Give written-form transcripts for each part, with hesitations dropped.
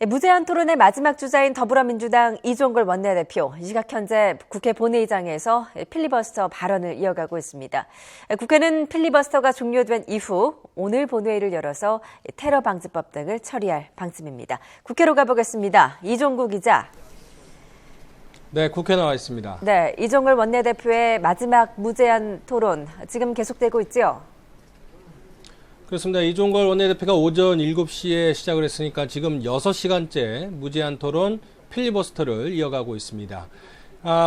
무제한 토론의 마지막 주자인 더불어민주당 이종걸 원내대표, 이 시각 현재 국회 본회의장에서 필리버스터 발언을 이어가고 있습니다. 국회는 필리버스터가 종료된 이후 오늘 본회의를 열어서 테러 방지법 등을 처리할 방침입니다. 국회로 가보겠습니다. 이종구 기자. 네, 국회 나와 있습니다. 네, 이종걸 원내대표의 마지막 무제한 토론 지금 계속되고 있죠? 그렇습니다. 이종걸 원내대표가 오전 7시에 시작을 했으니까 지금 6시간째 무제한 토론 필리버스터를 이어가고 있습니다.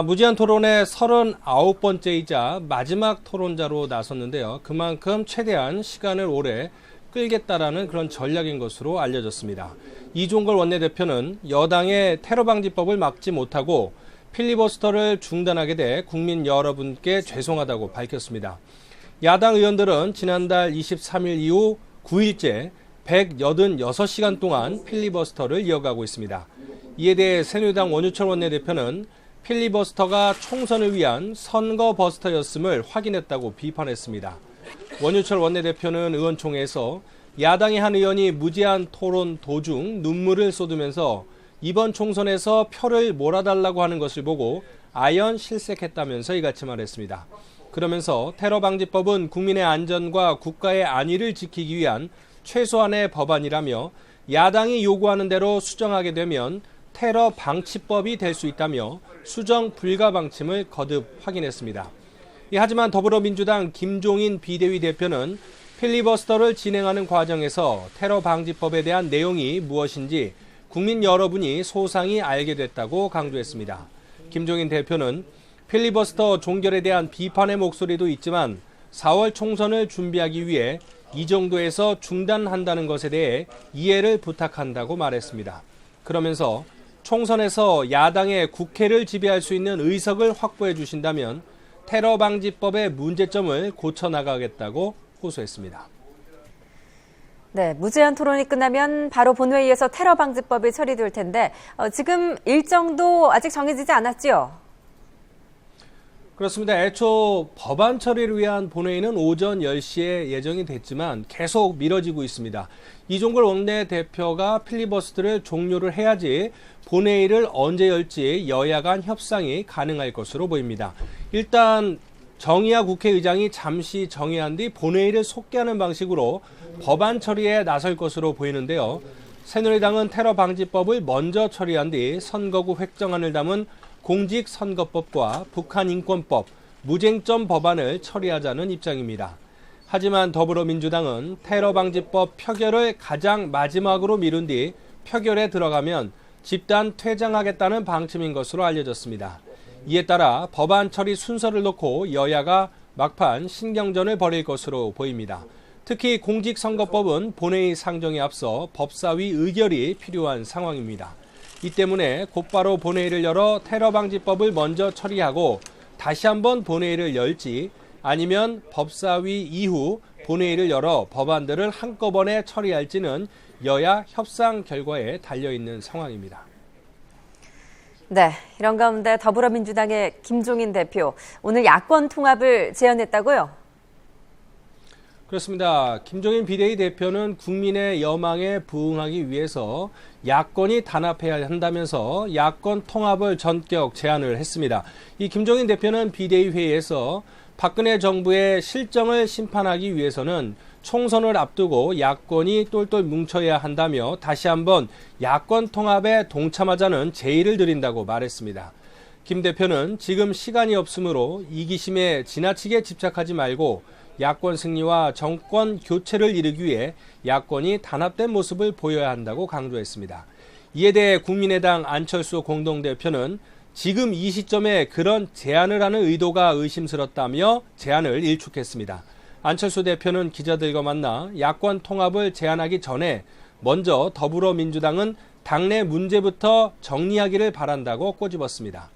무제한 토론의 39번째이자 마지막 토론자로 나섰는데요. 그만큼 최대한 시간을 오래 끌겠다라는 그런 전략인 것으로 알려졌습니다. 이종걸 원내대표는 여당의 테러방지법을 막지 못하고 필리버스터를 중단하게 돼 국민 여러분께 죄송하다고 밝혔습니다. 야당 의원들은 지난달 23일 이후 9일째 186시간 동안 필리버스터를 이어가고 있습니다. 이에 대해 새누리당 원유철 원내대표는 필리버스터가 총선을 위한 선거버스터였음을 확인했다고 비판했습니다. 원유철 원내대표는 의원총회에서 야당의 한 의원이 무제한 토론 도중 눈물을 쏟으면서 이번 총선에서 표를 몰아달라고 하는 것을 보고 아연 실색했다면서 이같이 말했습니다. 그러면서 테러방지법은 국민의 안전과 국가의 안위를 지키기 위한 최소한의 법안이라며 야당이 요구하는 대로 수정하게 되면 테러방치법이 될 수 있다며 수정 불가 방침을 거듭 확인했습니다. 하지만 더불어민주당 김종인 비대위 대표는 필리버스터를 진행하는 과정에서 테러방지법에 대한 내용이 무엇인지 국민 여러분이 소상히 알게 됐다고 강조했습니다. 김종인 대표는 필리버스터 종결에 대한 비판의 목소리도 있지만 4월 총선을 준비하기 위해 이 정도에서 중단한다는 것에 대해 이해를 부탁한다고 말했습니다. 그러면서 총선에서 야당의 국회를 지배할 수 있는 의석을 확보해 주신다면 테러방지법의 문제점을 고쳐나가겠다고 호소했습니다. 네, 무제한 토론이 끝나면 바로 본회의에서 테러방지법이 처리될 텐데 지금 일정도 아직 정해지지 않았지요? 그렇습니다. 애초 법안 처리를 위한 본회의는 오전 10시에 예정이 됐지만 계속 미뤄지고 있습니다. 이종걸 원내대표가 필리버스터를 종료를 해야지 본회의를 언제 열지 여야 간 협상이 가능할 것으로 보입니다. 일단 정의아 국회의장이 잠시 정의한 뒤 본회의를 속개하는 방식으로 법안 처리에 나설 것으로 보이는데요. 새누리당은 테러방지법을 먼저 처리한 뒤 선거구 획정안을 담은 공직선거법과 북한인권법, 무쟁점 법안을 처리하자는 입장입니다. 하지만 더불어민주당은 테러방지법 표결을 가장 마지막으로 미룬 뒤 표결에 들어가면 집단 퇴장하겠다는 방침인 것으로 알려졌습니다. 이에 따라 법안 처리 순서를 놓고 여야가 막판 신경전을 벌일 것으로 보입니다. 특히 공직선거법은 본회의 상정에 앞서 법사위 의결이 필요한 상황입니다. 이 때문에 곧바로 본회의를 열어 테러방지법을 먼저 처리하고 다시 한번 본회의를 열지 아니면 법사위 이후 본회의를 열어 법안들을 한꺼번에 처리할지는 여야 협상 결과에 달려있는 상황입니다. 네, 이런 가운데 더불어민주당의 김종인 대표, 오늘 야권 통합을 제안했다고요? 그렇습니다. 김종인 비대위 대표는 국민의 여망에 부응하기 위해서 야권이 단합해야 한다면서 야권 통합을 전격 제안을 했습니다. 이 김종인 대표는 비대위 회의에서 박근혜 정부의 실정을 심판하기 위해서는 총선을 앞두고 야권이 똘똘 뭉쳐야 한다며 다시 한번 야권 통합에 동참하자는 제의를 드린다고 말했습니다. 김 대표는 지금 시간이 없으므로 이기심에 지나치게 집착하지 말고 야권 승리와 정권 교체를 이루기 위해 야권이 단합된 모습을 보여야 한다고 강조했습니다. 이에 대해 국민의당 안철수 공동대표는 지금 이 시점에 그런 제안을 하는 의도가 의심스럽다며 제안을 일축했습니다. 안철수 대표는 기자들과 만나 야권 통합을 제안하기 전에 먼저 더불어민주당은 당내 문제부터 정리하기를 바란다고 꼬집었습니다.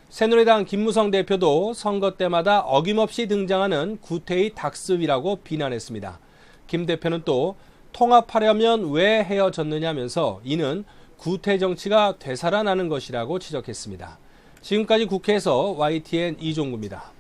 새누리당 김무성 대표도 선거 때마다 어김없이 등장하는 구태의 닥스위라고 비난했습니다. 김 대표는 또 통합하려면 왜 헤어졌느냐면서 이는 구태 정치가 되살아나는 것이라고 지적했습니다. 지금까지 국회에서 YTN 이종구입니다.